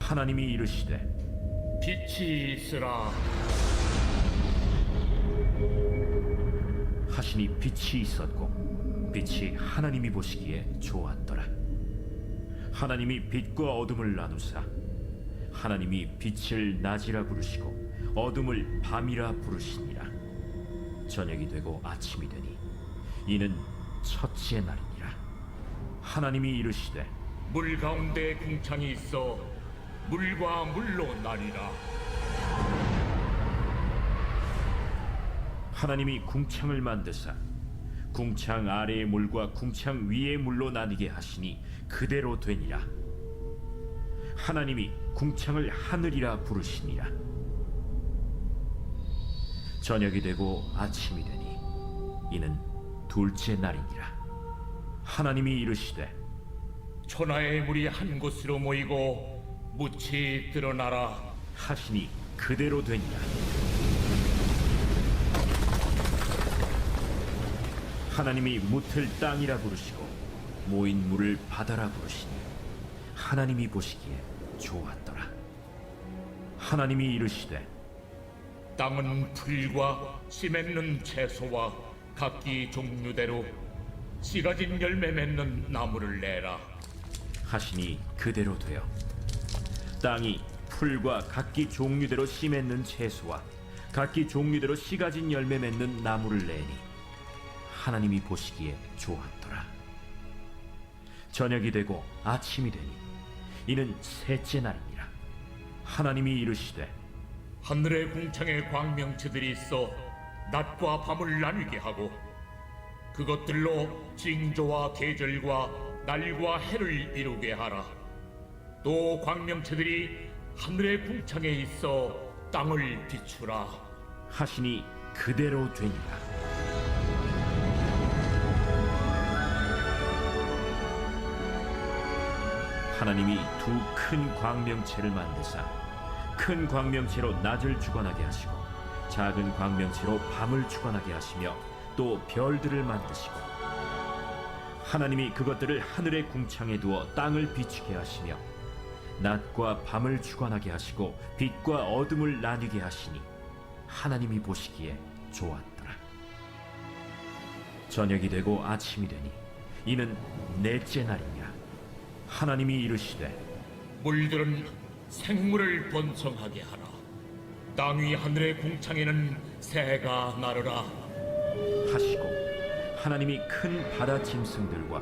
하나님이 이르시되 빛이 있으라. 하시니 빛이 있었고 빛이 하나님이 보시기에 좋았더라. 하나님이 빛과 어둠을 나누사 하나님이 빛을 낮이라 부르시고 어둠을 밤이라 부르시니라. 저녁이 되고 아침이 되니 이는 첫째 날이니라. 하나님이 이르시되 물 가운데 궁창이 있어 물과 물로 나뉘라. 하나님이 궁창을 만드사 궁창 아래의 물과 궁창 위의 물로 나뉘게 하시니 그대로 되니라. 하나님이 궁창을 하늘이라 부르시니라. 저녁이 되고 아침이 되니 이는 둘째 날이니라. 하나님이 이르시되 천하의 물이 한 곳으로 모이고 묻히 드러나라. 하시니 그대로 되니라. 하나님이 묻을 땅이라 부르시고 모인 물을 바다라 부르시니 하나님이 보시기에 좋았더라. 하나님이 이르시되 땅은 풀과 씨 맺는 채소와 각기 종류대로 씨 가진 열매 맺는 나무를 내라. 하시니 그대로 되어 땅이 풀과 각기 종류대로 씨 맺는 채소와 각기 종류대로 씨 가진 열매 맺는 나무를 내니 하나님이 보시기에 좋았더라. 저녁이 되고 아침이 되니 이는 셋째 날이니라. 하나님이 이르시되 하늘의 궁창에 광명체들이 있어 낮과 밤을 나뉘게 하고 그것들로 징조와 계절과 날과 해를 이루게 하라. 또 광명체들이 하늘의 궁창에 있어 땅을 비추라. 하시니 그대로 되니라. 하나님이 두 큰 광명체를 만드사 큰 광명체로 낮을 주관하게 하시고 작은 광명체로 밤을 주관하게 하시며 또 별들을 만드시고 하나님이 그것들을 하늘의 궁창에 두어 땅을 비추게 하시며 낮과 밤을 주관하게 하시고 빛과 어둠을 나뉘게 하시니 하나님이 보시기에 좋았더라. 저녁이 되고 아침이 되니 이는 넷째 날이니라. 하나님이 이르시되 물들은 생물을 번성하게 하라. 땅 위 하늘의 궁창에는 새가 나르라. 하시고 하나님이 큰 바다 짐승들과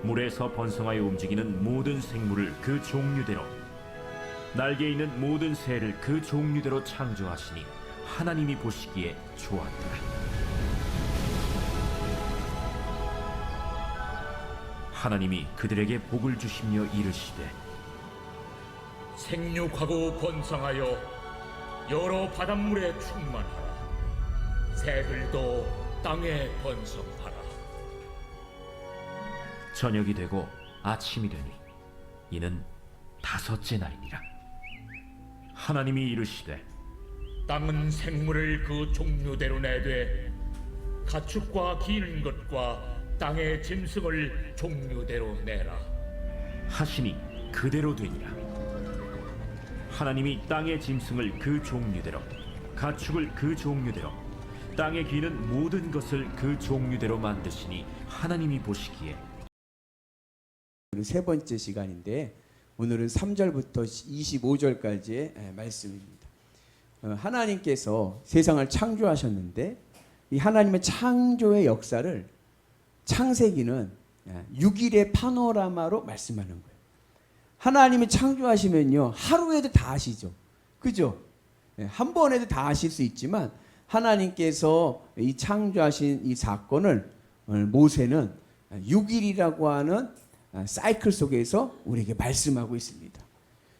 물에서 번성하여 움직이는 모든 생물을 그 종류대로 날개 있는 모든 새를 그 종류대로 창조하시니 하나님이 보시기에 좋았더라. 하나님이 그들에게 복을 주시며 이르시되 생육하고 번성하여 여러 바닷물에 충만하라. 새들도 땅에 번성하라. 저녁이 되고 아침이 되니 이는 다섯째 날이니라. 하나님이 이르시되 땅은 생물을 그 종류대로 내되 가축과 기는 것과 땅의 짐승을 종류대로 내라. 하시니 그대로 되니라. 하나님이 땅의 짐승을 그 종류대로 가축을 그 종류대로 땅에 기는 모든 것을 그 종류대로 만드시니 하나님이 보시기에. 세 번째 시간인데 오늘은 3절부터 25절까지의 말씀입니다. 하나님께서 세상을 창조하셨는데 이 하나님의 창조의 역사를 창세기는 6일의 파노라마로 말씀하는 거예요. 하나님이 창조하시면요 하루에도 다 아시죠. 그죠? 한 번에도 다 아실 수 있지만 하나님께서 이 창조하신 이 사건을 모세는 6일이라고 하는 사이클 속에서 우리에게 말씀하고 있습니다.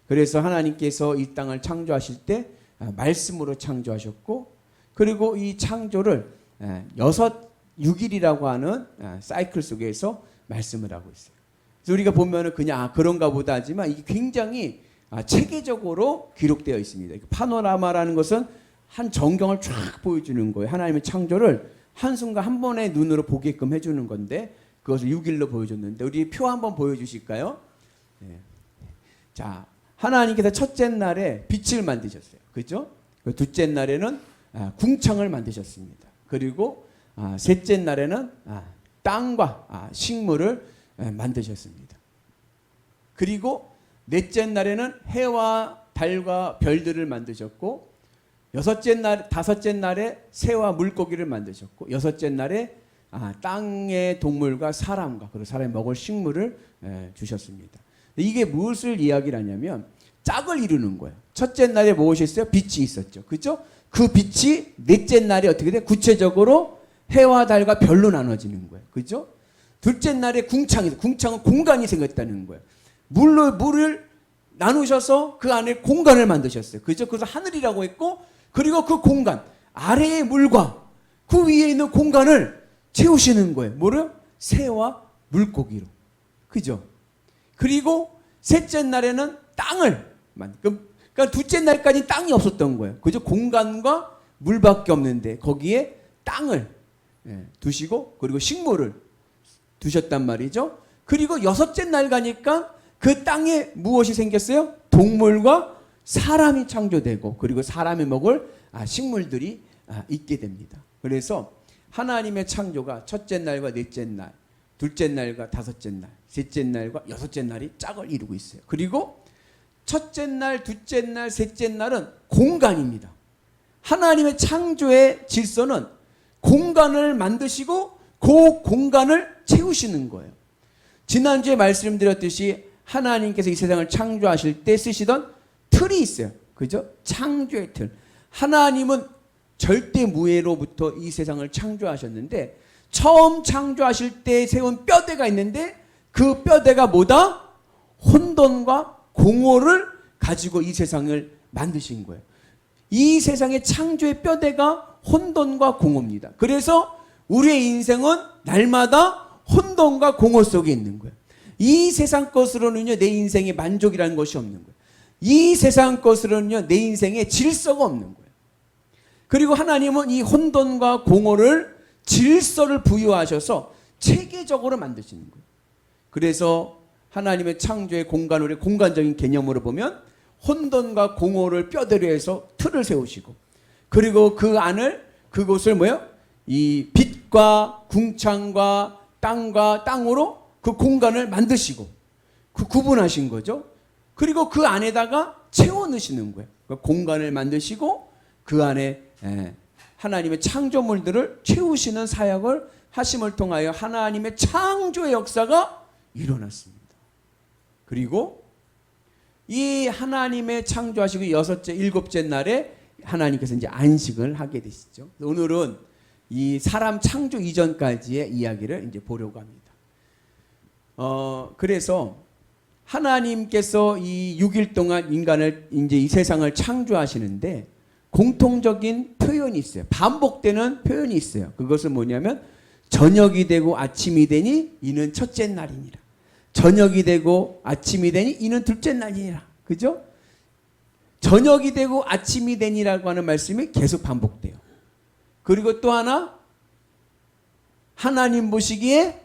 그래서 하나님께서 이 땅을 창조하실 때 말씀으로 창조하셨고 그리고 이 창조를 6일이라고 하는 사이클 속에서 말씀을 하고 있어요. 그래서 우리가 보면은 그냥 그런가 보다 하지만 이게 굉장히 체계적으로 기록되어 있습니다. 파노라마라는 것은 한 전경을 쫙 보여주는 거예요. 하나님의 창조를 한순간 한 번에 눈으로 보게끔 해주는 건데 그것을 6일로 보여줬는데 우리 표 한번 보여주실까요? 네. 자, 하나님께서 첫째 날에 빛을 만드셨어요. 그죠? 둘째 날에는 궁창을 만드셨습니다. 그리고 셋째 날에는 땅과 식물을 만드셨습니다. 그리고 넷째 날에는 해와 달과 별들을 만드셨고, 다섯째 날에 새와 물고기를 만드셨고, 여섯째 날에 땅의 동물과 사람과 그리고 사람이 먹을 식물을 주셨습니다. 이게 무엇을 이야기를 하냐면 짝을 이루는 거예요. 첫째 날에 무엇이 있어요? 빛이 있었죠. 그죠? 그 빛이 넷째 날에 어떻게 돼? 구체적으로 해와 달과 별로 나눠지는 거예요. 그죠? 둘째 날에 궁창은 공간이 생겼다는 거예요. 물을 나누셔서 그 안에 공간을 만드셨어요. 그죠? 그래서 하늘이라고 했고, 그리고 그 공간, 아래의 물과 그 위에 있는 공간을 채우시는 거예요. 뭐를? 새와 물고기로. 그죠? 그리고 셋째 날에는 땅을 그러니까 둘째 날까지 땅이 없었던 거예요. 그죠? 공간과 물밖에 없는데 거기에 땅을 두시고 그리고 식물을 두셨단 말이죠. 그리고 여섯째 날 가니까 그 땅에 무엇이 생겼어요? 동물과 사람이 창조되고 그리고 사람이 먹을 식물들이 있게 됩니다. 그래서 하나님의 창조가 첫째 날과 넷째 날, 둘째 날과 다섯째 날, 셋째 날과 여섯째 날이 짝을 이루고 있어요. 그리고 첫째 날, 둘째 날, 셋째 날은 공간입니다. 하나님의 창조의 질서는 공간을 만드시고 그 공간을 채우시는 거예요. 지난주에 말씀드렸듯이 하나님께서 이 세상을 창조하실 때 쓰시던 틀이 있어요. 그죠? 창조의 틀. 하나님은 절대 무해로부터 이 세상을 창조하셨는데 처음 창조하실 때 세운 뼈대가 있는데 그 뼈대가 뭐다? 혼돈과 공허를 가지고 이 세상을 만드신 거예요. 이 세상의 창조의 뼈대가 혼돈과 공허입니다. 그래서 우리의 인생은 날마다 혼돈과 공허 속에 있는 거예요. 이 세상 것으로는요, 내 인생에 만족이라는 것이 없는 거예요. 이 세상 것으로는요, 내 인생에 질서가 없는 거예요. 그리고 하나님은 이 혼돈과 공허를 질서를 부여하셔서 체계적으로 만드시는 거예요. 그래서 하나님의 창조의 공간을 공간적인 개념으로 보면 혼돈과 공허를 뼈대로 해서 틀을 세우시고 그리고 그 안을 그곳을 뭐요? 이 빛과 궁창과 땅과 땅으로 그 공간을 만드시고 그 구분하신 거죠. 그리고 그 안에다가 채워 넣으시는 거예요. 그 공간을 만드시고 그 안에 하나님의 창조물들을 채우시는 사역을 하심을 통하여 하나님의 창조의 역사가 일어났습니다. 그리고 이 하나님의 창조하시고 일곱째 날에 하나님께서 이제 안식을 하게 되시죠. 오늘은 이 사람 창조 이전까지의 이야기를 이제 보려고 합니다. 그래서 하나님께서 이 6일 동안 인간을 이제 이 세상을 창조하시는데 공통적인 표현이 있어요. 반복되는 표현이 있어요. 그것은 뭐냐면 저녁이 되고 아침이 되니 이는 첫째 날이니라. 저녁이 되고 아침이 되니 이는 둘째 날이니라. 그죠? 저녁이 되고 아침이 되니라고 하는 말씀이 계속 반복돼요. 그리고 또 하나 하나님 보시기에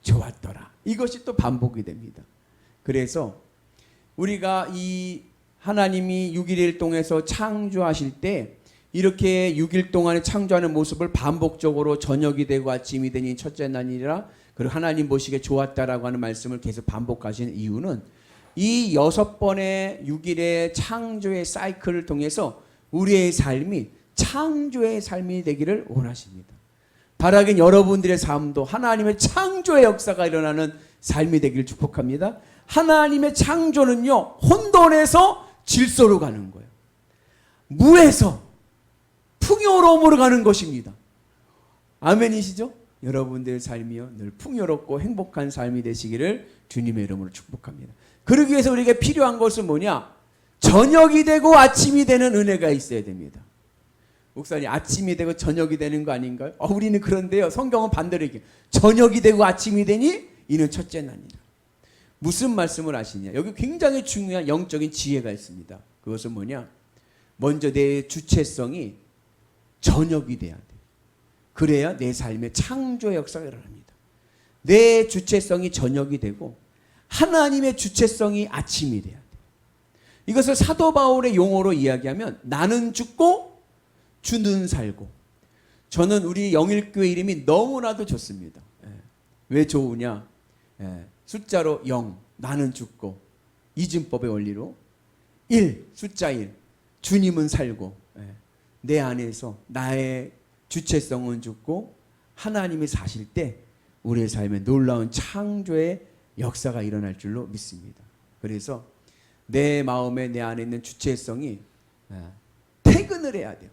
좋았더라. 이것이 또 반복이 됩니다. 그래서 우리가 이 하나님이 6일을 통해서 창조하실 때 이렇게 6일 동안에 창조하는 모습을 반복적으로 저녁이 되고 아침이 되니 첫째 날이라 그리고 하나님 보시기에 좋았다라고 하는 말씀을 계속 반복하시는 이유는 이 6번의 6일의 창조의 사이클을 통해서 우리의 삶이 창조의 삶이 되기를 원하십니다. 바라긴 여러분들의 삶도 하나님의 창조의 역사가 일어나는 삶이 되기를 축복합니다. 하나님의 창조는요, 혼돈에서 질서로 가는 거예요. 무에서 풍요로움으로 가는 것입니다. 아멘이시죠? 여러분들의 삶이요 늘 풍요롭고 행복한 삶이 되시기를 주님의 이름으로 축복합니다. 그러기 위해서 우리에게 필요한 것은 뭐냐? 저녁이 되고 아침이 되는 은혜가 있어야 됩니다. 목사님, 아침이 되고 저녁이 되는 거 아닌가요? 우리는 그런데요, 성경은 반대로 얘기해요. 저녁이 되고 아침이 되니 이는 첫째 날이라. 무슨 말씀을 하시냐? 여기 굉장히 중요한 영적인 지혜가 있습니다. 그것은 뭐냐? 먼저 내 주체성이 저녁이 돼야 돼. 그래야 내 삶의 창조의 역사가 일어납니다. 내 주체성이 저녁이 되고 하나님의 주체성이 아침이 돼야 돼. 이것을 사도 바울의 용어로 이야기하면 나는 죽고 주는 살고. 저는 우리 영일교회 이름이 너무나도 좋습니다. 왜 좋으냐? 숫자로 0, 나는 죽고, 이진법의 원리로 1, 숫자 1, 주님은 살고, 내 안에서 나의 주체성은 죽고 하나님이 사실 때 우리의 삶에 놀라운 창조의 역사가 일어날 줄로 믿습니다. 그래서 내 마음에 내 안에 있는 주체성이 퇴근을 해야 돼요.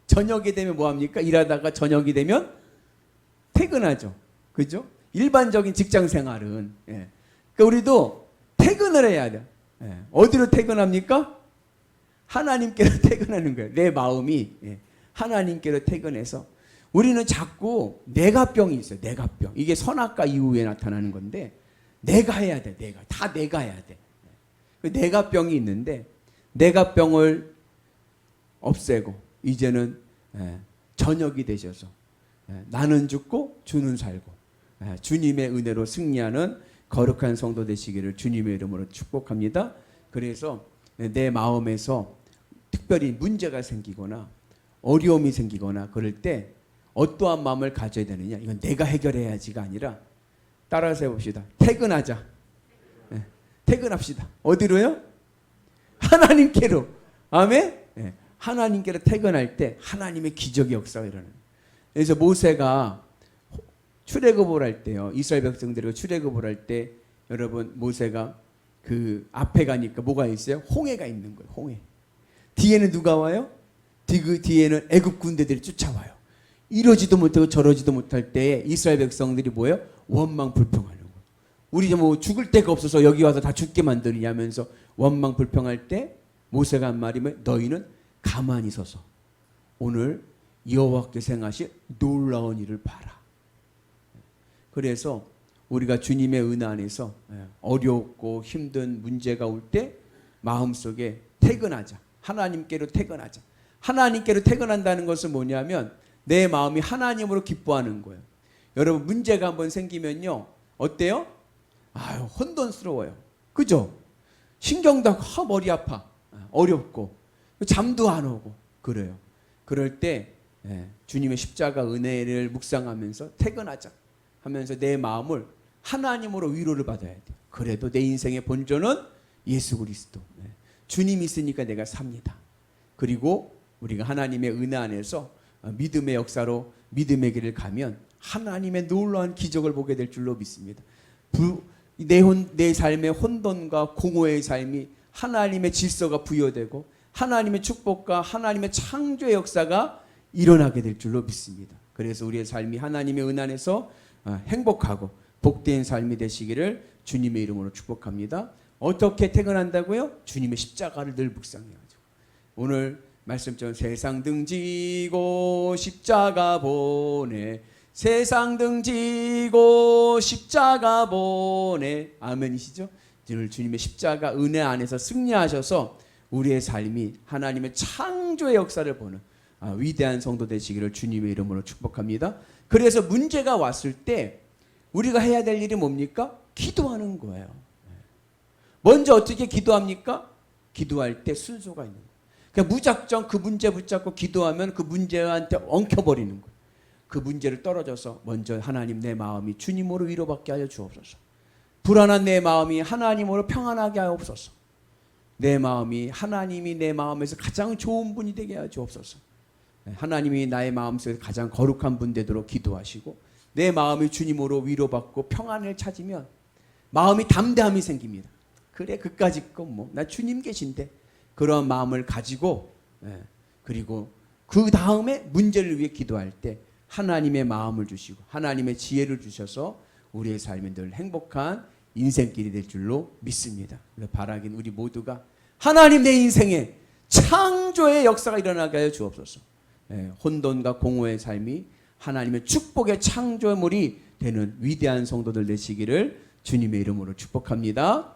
저녁이 되면 뭐합니까? 일하다가 저녁이 되면 퇴근하죠. 그죠? 일반적인 직장 생활은. 그러니까 우리도 퇴근을 해야 돼요. 어디로 퇴근합니까? 하나님께로 퇴근하는 거예요. 내 마음이 하나님께로 퇴근해서 우리는 자꾸 내가병이 있어요. 내가병. 이게 선악과 이후에 나타나는 건데 내가 해야 돼. 내가 해야 돼. 내가병이 있는데 내가병을 없애고 이제는 저녁이 되셔서 나는 죽고 주는 살고 주님의 은혜로 승리하는 거룩한 성도 되시기를 주님의 이름으로 축복합니다. 그래서 내 마음에서 특별히 문제가 생기거나 어려움이 생기거나 그럴 때 어떠한 마음을 가져야 되느냐? 이건 내가 해결해야지가 아니라 따라서 해봅시다. 퇴근하자. 퇴근합시다. 어디로요? 하나님께로. 아멘? 하나님께로 퇴근할 때 하나님의 기적의 역사가 일어나요. 그래서 모세가 출애굽을 할 때요. 이스라엘 백성들이 출애굽을 할 때 여러분 모세가 그 앞에 가니까 뭐가 있어요? 홍해가 있는 거예요. 홍해. 뒤에는 누가 와요? 그 뒤에는 애굽 군대들이 쫓아와요. 이러지도 못하고 저러지도 못할 때에 이스라엘 백성들이 뭐예요? 원망 불평하는 거예요. 우리 뭐 죽을 데가 없어서 여기 와서 다 죽게 만드느냐면서 원망 불평할 때 모세가 한 말이 뭐 너희는 가만히 서서 오늘 여호와께서 행하실 놀라운 일을 봐라. 그래서 우리가 주님의 은혜 안에서 어렵고 힘든 문제가 올 때 마음속에 퇴근하자. 하나님께로 퇴근하자. 하나님께로 퇴근한다는 것은 뭐냐면 내 마음이 하나님으로 기뻐하는 거예요. 여러분 문제가 한번 생기면요. 어때요? 아유 혼돈스러워요. 그죠? 신경도 머리 아파. 어렵고 잠도 안 오고 그래요. 그럴 때 주님의 십자가 은혜를 묵상하면서 퇴근하자 하면서 내 마음을 하나님으로 위로를 받아야 돼요. 그래도 내 인생의 본전은 예수 그리스도. 주님이 있으니까 내가 삽니다. 그리고 우리가 하나님의 은혜 안에서 믿음의 역사로 믿음의 길을 가면 하나님의 놀라운 기적을 보게 될 줄로 믿습니다. 내 삶의 혼돈과 공허의 삶이 하나님의 질서가 부여되고 하나님의 축복과 하나님의 창조의 역사가 일어나게 될 줄로 믿습니다. 그래서 우리의 삶이 하나님의 은혜 안에서 행복하고 복된 삶이 되시기를 주님의 이름으로 축복합니다. 어떻게 퇴근한다고요? 주님의 십자가를 늘 묵상해가지고 오늘 말씀처럼 세상 등지고 십자가 보내 세상 등지고 십자가 보내 아멘이시죠? 오늘 주님의 십자가 은혜 안에서 승리하셔서 우리의 삶이 하나님의 창조의 역사를 보는 위대한 성도 되시기를 주님의 이름으로 축복합니다. 그래서 문제가 왔을 때 우리가 해야 될 일이 뭡니까? 기도하는 거예요. 먼저 어떻게 기도합니까? 기도할 때 순서가 있는 거예요. 그냥 무작정 그 문제 붙잡고 기도하면 그 문제한테 엉켜버리는 거예요. 그 문제를 떨어져서 먼저 하나님 내 마음이 주님으로 위로받게 하여 주옵소서. 불안한 내 마음이 하나님으로 평안하게 하옵소서. 내 마음이 하나님이 내 마음에서 가장 좋은 분이 되게 하여 주옵소서. 하나님이 나의 마음속에 가장 거룩한 분 되도록 기도하시고 내 마음이 주님으로 위로받고 평안을 찾으면 마음이 담대함이 생깁니다. 그래 그까짓 건 뭐 나 주님 계신데 그런 마음을 가지고 그리고 그 다음에 문제를 위해 기도할 때 하나님의 마음을 주시고 하나님의 지혜를 주셔서 우리의 삶이 늘 행복한 인생길이 될 줄로 믿습니다. 그래서 바라긴 우리 모두가 하나님 내 인생에 창조의 역사가 일어나게 하여 주옵소서. 혼돈과 공허의 삶이 하나님의 축복의 창조물이 되는 위대한 성도들 되시기를 주님의 이름으로 축복합니다.